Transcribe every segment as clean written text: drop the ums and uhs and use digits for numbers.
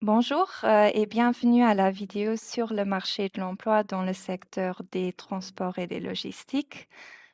Bonjour et bienvenue à la vidéo sur le marché de l'emploi dans le secteur des transports et des logistiques.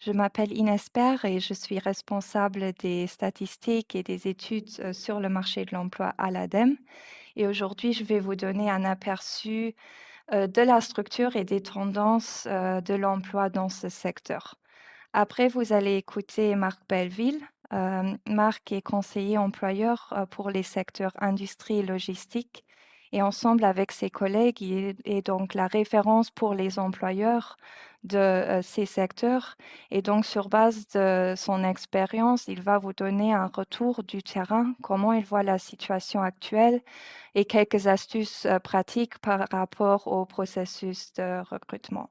Je m'appelle Inès Père et je suis responsable des statistiques et des études sur le marché de l'emploi à l'ADEME. Et aujourd'hui, je vais vous donner un aperçu de la structure et des tendances de l'emploi dans ce secteur. Après, vous allez écouter Marc Belleville. Marc est conseiller employeur pour les secteurs industrie et logistique. Et ensemble avec ses collègues, il est donc la référence pour les employeurs de ces secteurs. Et donc, sur base de son expérience, il va vous donner un retour du terrain, comment il voit la situation actuelle et quelques astuces pratiques par rapport au processus de recrutement.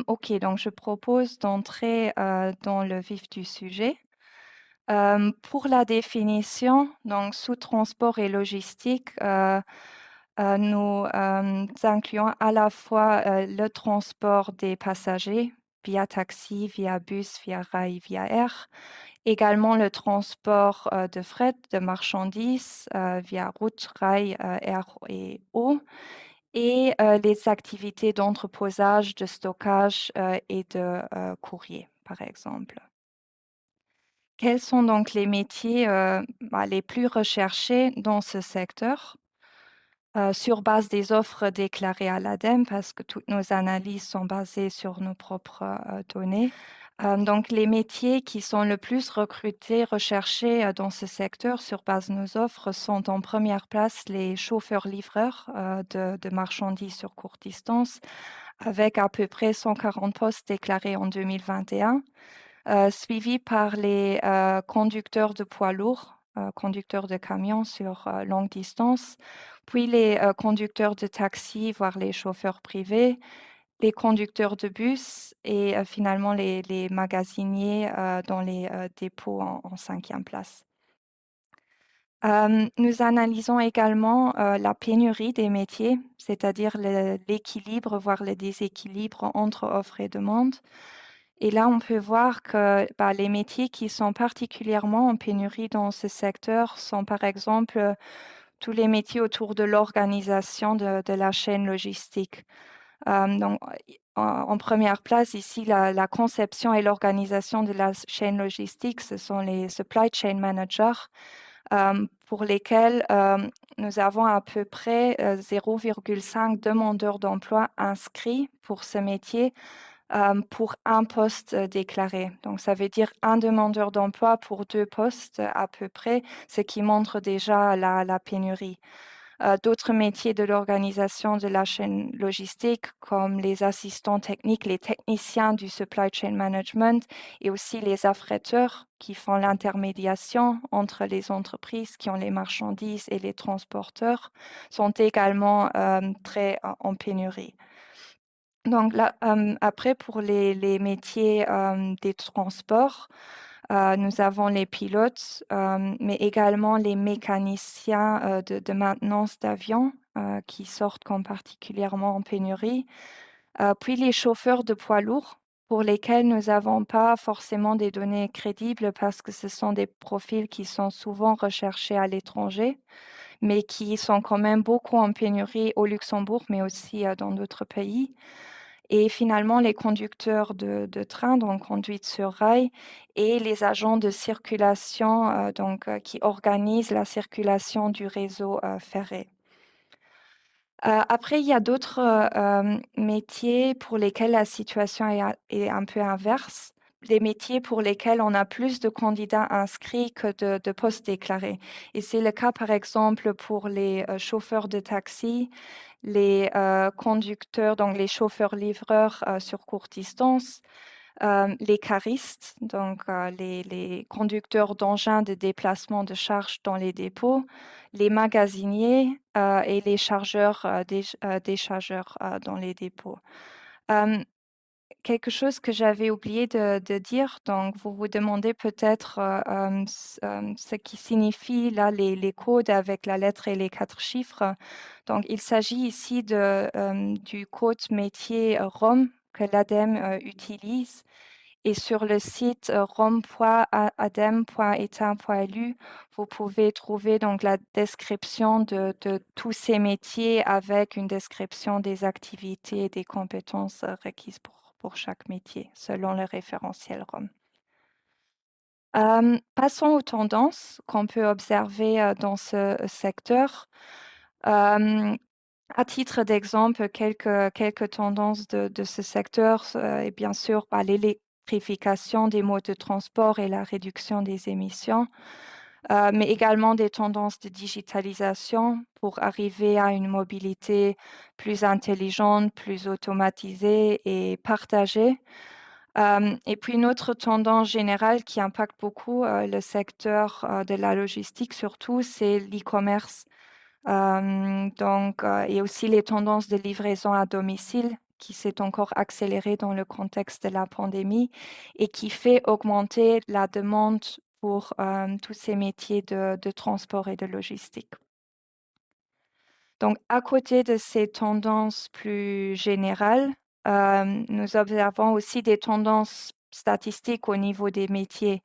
OK, donc je propose d'entrer, dans le vif du sujet. Pour la définition, donc sous transport et logistique, nous, incluons à la fois, le transport des passagers via taxi, via bus, via rail, via air. Également le transport, de fret, de marchandises, via route, rail, air et eau et les activités d'entreposage, de stockage, et de, courrier, par exemple. Quels sont donc les métiers, les plus recherchés dans ce secteur? Sur base des offres déclarées à l'ADEME, parce que toutes nos analyses sont basées sur nos propres, données. Donc les métiers qui sont le plus recrutés, recherchés, dans ce secteur sur base de nos offres sont en première place les chauffeurs-livreurs, de marchandises sur courte distance, avec à peu près 140 postes déclarés en 2021, suivis par les, conducteurs de poids lourds, conducteurs de camions sur, longue distance, puis les, conducteurs de taxi, voire les chauffeurs privés, les conducteurs de bus et finalement les magasiniers, dans les, dépôts en 5 place. Nous analysons également, la pénurie des métiers, c'est-à-dire l'équilibre, voire le déséquilibre entre offre et demande. Et là, on peut voir que, les métiers qui sont particulièrement en pénurie dans ce secteur sont, par exemple, tous les métiers autour de l'organisation de la chaîne logistique. Donc, en 1 place ici, la conception et l'organisation de la chaîne logistique, ce sont les supply chain managers, pour lesquels, nous avons à peu près, 0,5 demandeurs d'emploi inscrits pour ce métier, pour un poste, déclaré. Donc ça veut dire un demandeur d'emploi pour 2 postes à peu près, ce qui montre déjà la pénurie. D'autres métiers de l'organisation de la chaîne logistique, comme les assistants techniques, les techniciens du supply chain management et aussi les affréteurs qui font l'intermédiation entre les entreprises qui ont les marchandises et les transporteurs, sont également, très en pénurie. Donc là, après pour les métiers, des transports, nous avons les pilotes, mais également les mécaniciens, de maintenance d'avions, qui sortent comme particulièrement en pénurie. Puis les chauffeurs de poids lourds, pour lesquels nous n'avons pas forcément des données crédibles parce que ce sont des profils qui sont souvent recherchés à l'étranger, mais qui sont quand même beaucoup en pénurie au Luxembourg, mais aussi, dans d'autres pays. Et finalement, les conducteurs de train, donc conduite sur rail et les agents de circulation, qui organisent la circulation du réseau, ferré. Après, il y a d'autres, métiers pour lesquels la situation est un peu inverse. Les métiers pour lesquels on a plus de candidats inscrits que de postes déclarés et c'est le cas, par exemple, pour les, chauffeurs de taxi, les, conducteurs, donc les chauffeurs-livreurs, sur courte distance, les caristes, les conducteurs d'engins de déplacement de charges dans les dépôts, les magasiniers, et les chargeurs, déchargeurs, dans les dépôts. Hem, Quelque chose que j'avais oublié de dire, donc vous vous demandez peut-être, ce qui signifie là les codes avec la lettre et les 4 chiffres. Donc il s'agit ici du code métier, ROM que l'ADEME, utilise Et sur le site rom.adem.etat.lu, vous pouvez trouver donc la description de tous ces métiers avec une description des activités et des compétences requises pour chaque métier, selon le référentiel ROM. Passons aux tendances qu'on peut observer dans ce secteur. Euh, à titre d'exemple, quelques tendances de ce secteur est bien sûr l'électrification des modes de transport et la réduction des émissions, mais également des tendances de digitalisation pour arriver à une mobilité plus intelligente, plus automatisée et partagée. Et puis une autre tendance générale qui impacte beaucoup le secteur de la logistique surtout, c'est l'e-commerce. Et aussi les tendances de livraison à domicile qui s'est encore accélérée dans le contexte de la pandémie et qui fait augmenter la demande pour tous ces métiers de transport et de logistique. Donc, à côté de ces tendances plus générales, nous observons aussi des tendances statistiques au niveau des métiers.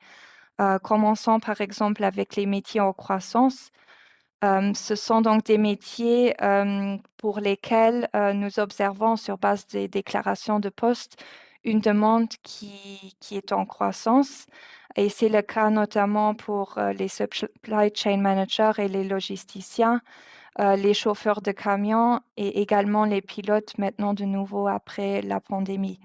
Commençons par exemple avec les métiers en croissance. Ce sont donc des métiers pour lesquels nous observons sur base des déclarations de poste une demande qui est en croissance. Et c'est le cas notamment pour les supply chain managers et les logisticiens, les chauffeurs de camions et également les pilotes maintenant de nouveau après la pandémie.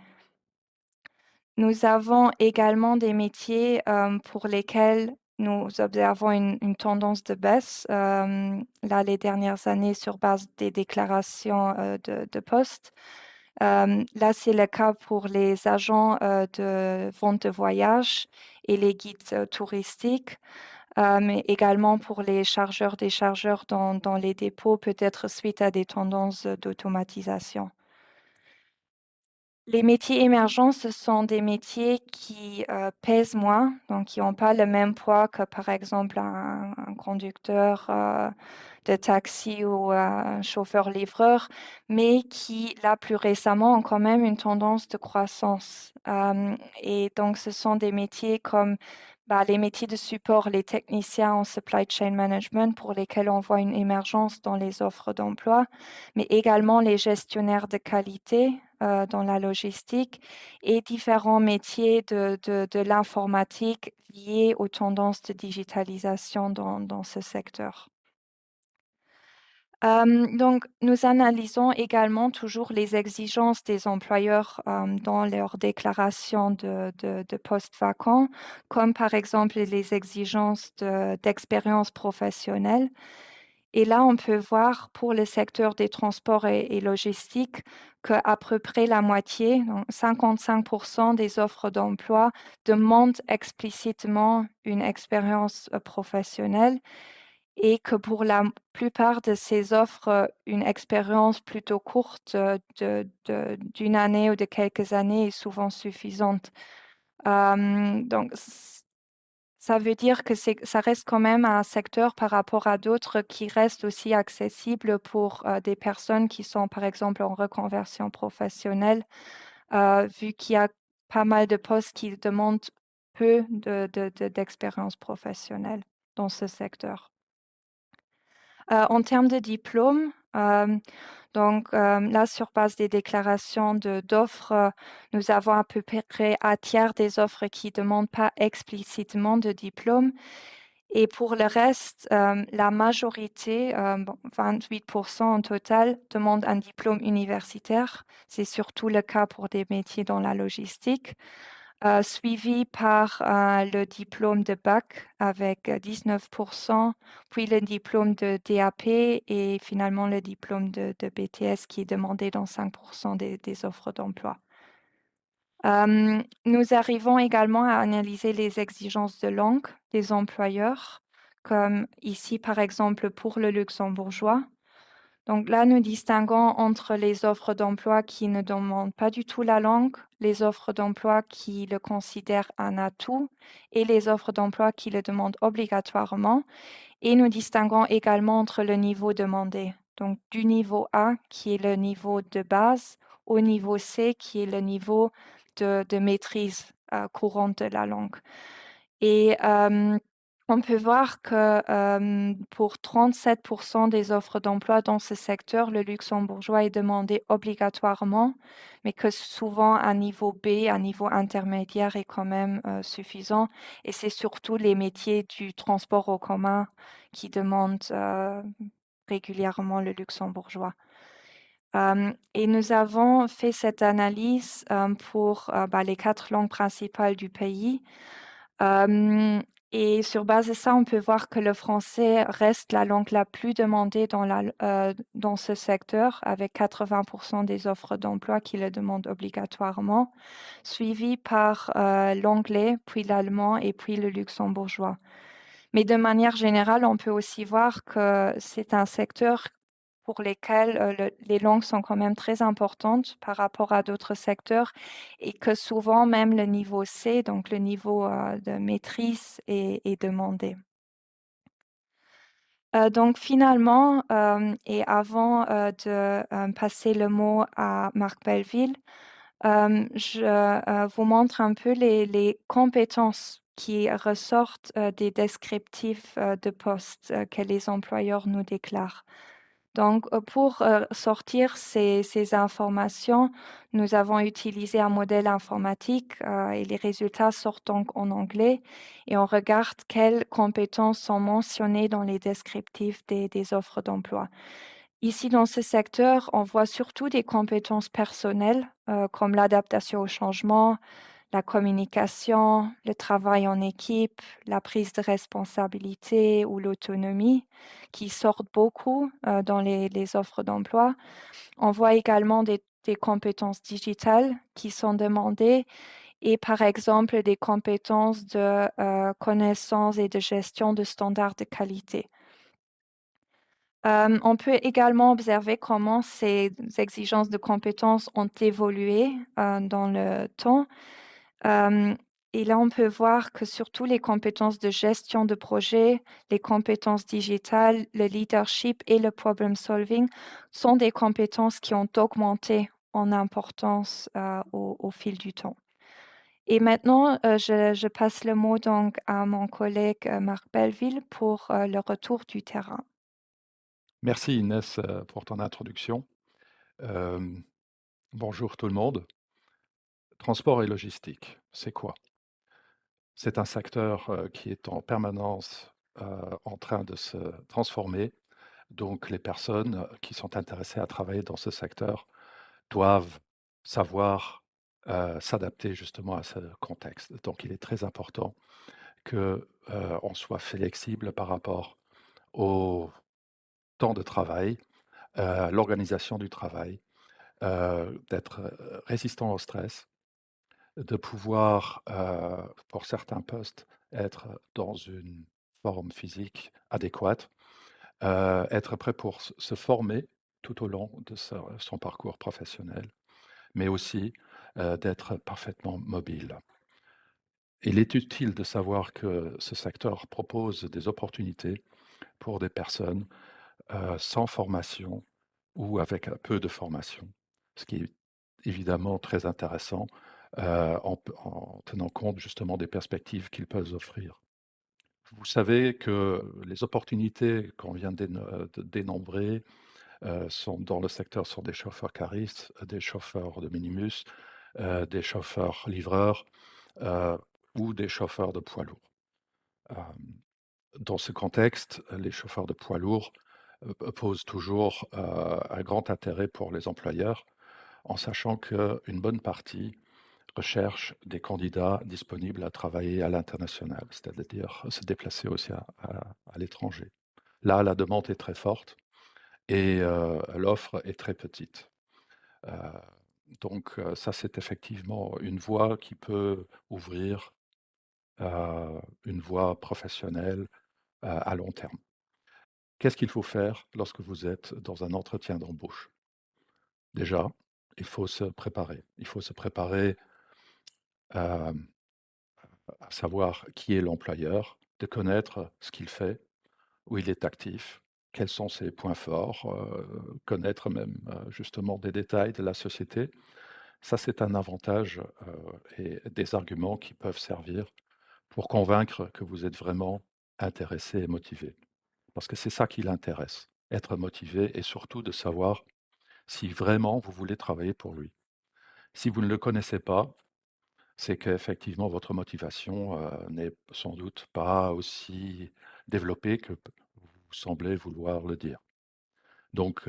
Nous avons également des métiers pour lesquels nous observons une tendance de baisse, là, les dernières années sur base des déclarations de poste. Là, c'est le cas pour les agents de vente de voyage et les guides touristiques, mais également pour les chargeurs-déchargeurs dans les dépôts, peut-être suite à des tendances d'automatisation. Les métiers émergents, ce sont des métiers qui pèsent moins, donc qui n'ont pas le même poids que par exemple un conducteur de taxi ou un chauffeur-livreur, mais qui, là, plus récemment, ont quand même une tendance de croissance. Et donc, ce sont des métiers comme les métiers de support, les techniciens en supply chain management, pour lesquels on voit une émergence dans les offres d'emploi, mais également les gestionnaires de qualité dans la logistique et différents métiers de l'informatique liés aux tendances de digitalisation dans ce secteur. Donc, nous analysons également toujours les exigences des employeurs dans leurs déclarations de postes vacants, comme par exemple les exigences d'expérience professionnelle. Et là, on peut voir pour le secteur des transports et logistiques qu'à peu près la moitié, donc 55% des offres d'emploi demandent explicitement une expérience professionnelle et que pour la plupart de ces offres, une expérience plutôt courte d'une année ou de quelques années est souvent suffisante. Donc ça veut dire que ça reste quand même un secteur par rapport à d'autres qui reste aussi accessible pour des personnes qui sont, par exemple, en reconversion professionnelle, vu qu'il y a pas mal de postes qui demandent peu d'expérience professionnelle dans ce secteur. En termes de diplôme, là, sur base des déclarations d'offres, nous avons à peu près un tiers des offres qui ne demandent pas explicitement de diplôme. Et pour le reste, la majorité, 28% en total, demandent un diplôme universitaire. C'est surtout le cas pour des métiers dans la logistique, suivi par le diplôme de bac avec 19%, puis le diplôme de DAP et finalement le diplôme de BTS qui est demandé dans 5% des offres d'emploi. Nous arrivons également à analyser les exigences de langue des employeurs, comme ici par exemple pour le luxembourgeois. Donc là, nous distinguons entre les offres d'emploi qui ne demandent pas du tout la langue, les offres d'emploi qui le considèrent un atout et les offres d'emploi qui le demandent obligatoirement. Et nous distinguons également entre le niveau demandé, donc du niveau A qui est le niveau de base au niveau C qui est le niveau de maîtrise courante de la langue. Et on peut voir que, pour 37 des offres d'emploi dans ce secteur, le luxembourgeois est demandé obligatoirement, mais que souvent un niveau B, un niveau intermédiaire est quand même, suffisant et c'est surtout les métiers du transport en commun qui demandent, régulièrement le luxembourgeois. Et nous avons fait cette analyse, pour, les 4 langues principales du pays. Hem Et sur base de ça, on peut voir que le français reste la langue la plus demandée dans ce secteur, avec 80 des offres d'emploi qui le demandent obligatoirement, suivi par, l'anglais, puis l'allemand et puis le luxembourgeois. Mais de manière générale, on peut aussi voir que c'est un secteur pour lesquels, les langues sont quand même très importantes par rapport à d'autres secteurs et que souvent même le niveau C, donc le niveau, de maîtrise est demandé. Donc finalement, et avant, de, passer le mot à Marc Belleville, je, vous montre un peu les compétences qui ressortent, des descriptifs, de poste, que les employeurs nous déclarent. Donc, pour, sortir ces informations, nous avons utilisé un modèle informatique, et les résultats sortent donc en anglais et on regarde quelles compétences sont mentionnées dans les descriptifs des offres d'emploi. Ici, dans ce secteur, on voit surtout des compétences personnelles, comme l'adaptation au changement, la communication, le travail en équipe, la prise de responsabilité ou l'autonomie qui sortent beaucoup, dans les offres d'emploi. On voit également des compétences digitales qui sont demandées et par exemple des compétences de, connaissance et de gestion de standards de qualité. On peut également observer comment ces exigences de compétences ont évolué, dans le temps. Hem Et là, on peut voir que surtout les compétences de gestion de projet, les compétences digitales, le leadership et le problem solving sont des compétences qui ont augmenté en importance, au fil du temps. Et maintenant, je passe le mot donc à mon collègue, Marc Belleville pour, le retour du terrain. Merci Inès, pour ton introduction. Hem, Bonjour tout le monde. Transport et logistique, c'est quoi? C'est un secteur, qui est en permanence, en train de se transformer. Donc les personnes, qui sont intéressées à travailler dans ce secteur doivent savoir, s'adapter justement à ce contexte. Donc il est très important que, on soit flexible par rapport au temps de travail, l'organisation du travail, d'être, résistant au stress, de pouvoir, pour certains postes, être dans une forme physique adéquate, être prêt pour se former tout au long de son parcours professionnel, mais aussi, d'être parfaitement mobile. Il est utile de savoir que ce secteur propose des opportunités pour des personnes, sans formation ou avec peu de formation, ce qui est évidemment très intéressant, en tenant compte justement des perspectives qu'ils peuvent offrir. Vous savez que les opportunités qu'on vient de dénombrer, sont dans le secteur sont des chauffeurs caristes, des chauffeurs de minibus, des chauffeurs livreurs, heu, ou des chauffeurs de poids lourds. Hem, dans ce contexte, les chauffeurs de poids lourds, posent toujours, un grand intérêt pour les employeurs, en sachant qu'une bonne partie recherche des candidats disponibles à travailler à l'international, c'est-à-dire se déplacer aussi à l'étranger. Là, la demande est très forte et l'offre est très petite. Heu, ça, c'est effectivement une voie qui peut ouvrir, une voie professionnelle, à long terme. Qu'est-ce qu'il faut faire lorsque vous êtes dans un entretien d'embauche? Déjà, il faut se préparer. Il faut se préparer, hem, à savoir qui est l'employeur, de connaître ce qu'il fait, où il est actif, quels sont ses points forts, connaître même, justement des détails de la société Ça, c'est un avantage, et des arguments qui peuvent servir pour convaincre que vous êtes vraiment intéressé et motivé. Parce que c'est ça qui l'intéresse, être motivé et surtout de savoir si vraiment vous voulez travailler pour lui. Si vous ne le connaissez pas, c'est qu'effectivement votre motivation, n'est sans doute pas aussi développée que vous semblez vouloir le dire. Donc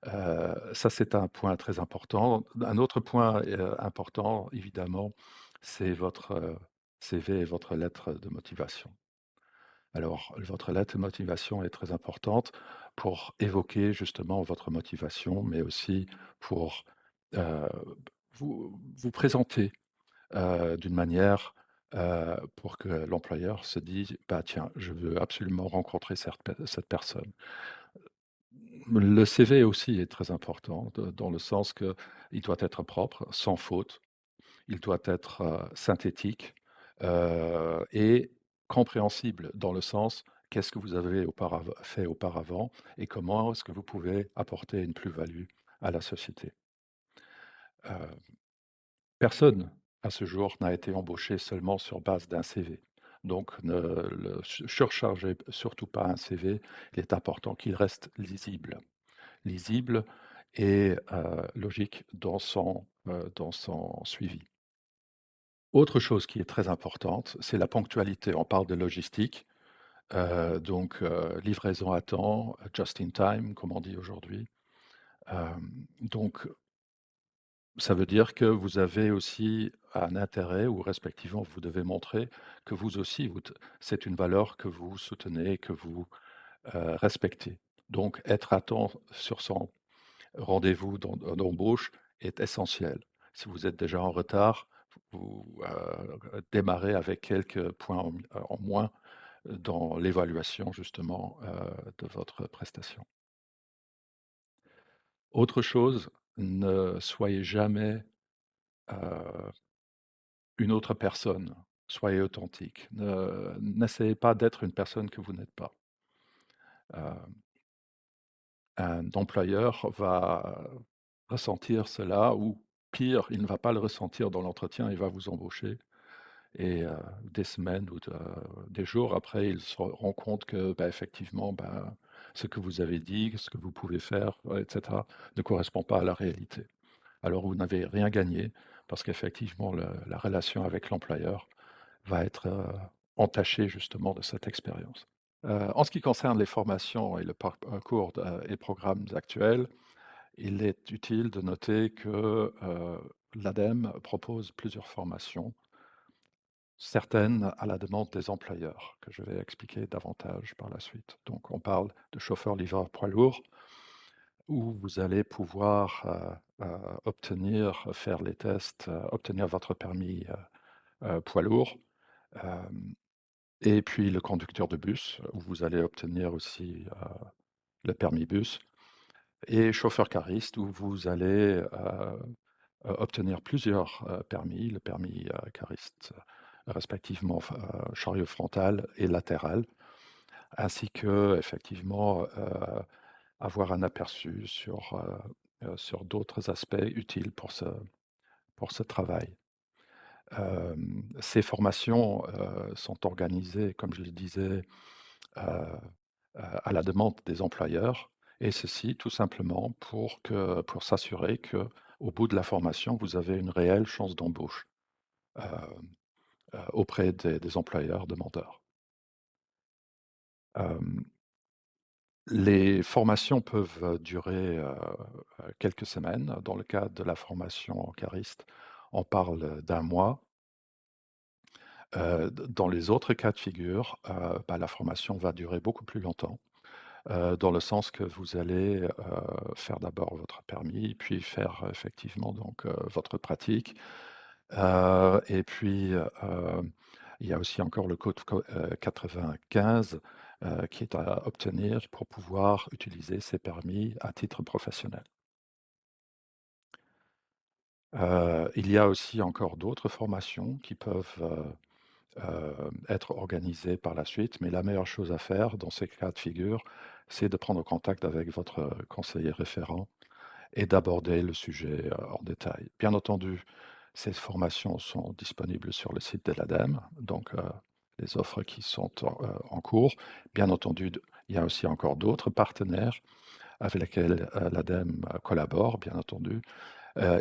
ça, c'est un point très important. Un autre point, important évidemment, c'est votre, CV et votre lettre de motivation. Alors, votre lettre de motivation est très importante pour évoquer justement votre motivation, mais aussi pour, heu, vous présenter, d'une manière, pour que l'employeur se dise: «Bah, tiens, je veux absolument rencontrer cette personne». Le CV aussi est très important dans le sens qu'il doit être propre, sans faute. Il doit être, synthétique, et compréhensible dans le sens, qu'est-ce que vous avez fait auparavant et comment est-ce que vous pouvez apporter une plus-value à la société? Heu, Personne à ce jour n'a été embauché seulement sur base d'un CV. Donc ne le surchargez surtout pas un CV, il est important qu'il reste lisible et logique dans son suivi. Autre chose qui est très importante, c'est la ponctualité. On parle de logistique, donc livraison à temps, just in time, comme on dit aujourd'hui. Donc ça veut dire que vous avez aussi un intérêt ou respectivement, vous devez montrer que vous aussi, c'est une valeur que vous soutenez, que vous, respectez. Donc être à temps sur son rendez-vous d'embauche est essentiel. Si vous êtes déjà en retard, vous, démarrez avec quelques points en moins dans l'évaluation justement, de votre prestation. Autre chose, ne soyez jamais, heu, une autre personne. Soyez authentique. N'essayez pas d'être une personne que vous n'êtes pas. Heu Un employeur va ressentir cela ou pire, il ne va pas le ressentir dans l'entretien, il va vous embaucher et des semaines ou des jours après, il se rend compte que, bah, effectivement, bah, ce que vous avez dit, ce que vous pouvez faire, et cetera, ne correspond pas à la réalité. Alors vous n'avez rien gagné parce qu'effectivement la relation avec l'employeur va être, entachée justement de cette expérience. En ce qui concerne les formations et le parcours et programmes actuels, il est utile de noter que, l'ADEME propose plusieurs formations, certaines à la demande des employeurs, que je vais expliquer davantage par la suite. Donc on parle de chauffeur-livreur poids lourd, où vous allez pouvoir, faire les tests, obtenir votre permis, poids lourd, hem et puis le conducteur de bus, où vous allez obtenir aussi, le permis bus et chauffeur cariste où vous allez, obtenir plusieurs, permis, le permis, cariste, respectivement chariot frontal et latéral, ainsi qu'effectivement, avoir un aperçu sur d'autres aspects utiles pour ce travail. Ces formations, sont organisées, comme je le disais, heu à la demande des employeurs et ceci tout simplement pour s'assurer que au bout de la formation, vous avez une réelle chance d'embauche, hem, auprès des employeurs demandeurs. Hem, les formations peuvent, durer, quelques semaines. Dans le cadre de la formation en cariste, on parle d'un mois. Dans les autres cas de figure, bah, la formation va durer beaucoup plus longtemps. Dans le sens que vous allez, faire d'abord votre permis, puis faire effectivement donc, votre pratique. Et puis, il y a aussi encore le code 95, qui est à obtenir pour pouvoir utiliser ces permis à titre professionnel. Il y a aussi encore d'autres formations qui peuvent, être organisées par la suite, mais la meilleure chose à faire dans ces cas de figure, c'est de prendre contact avec votre conseiller référent et d'aborder le sujet, en détail. Bien entendu, ces formations sont disponibles sur le site de l'ADEME, donc les offres qui sont en cours. Bien entendu, il y a aussi encore d'autres partenaires avec lesquels, l'ADEME collabore, bien entendu,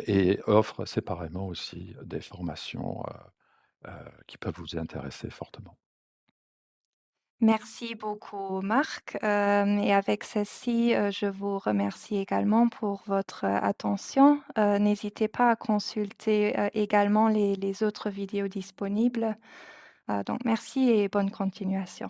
et offre séparément aussi des formations, qui peuvent vous intéresser fortement. Merci beaucoup Marc, et avec ceci, je vous remercie également pour votre attention. N'hésitez pas à consulter, également les autres vidéos disponibles. Donc merci et bonne continuation.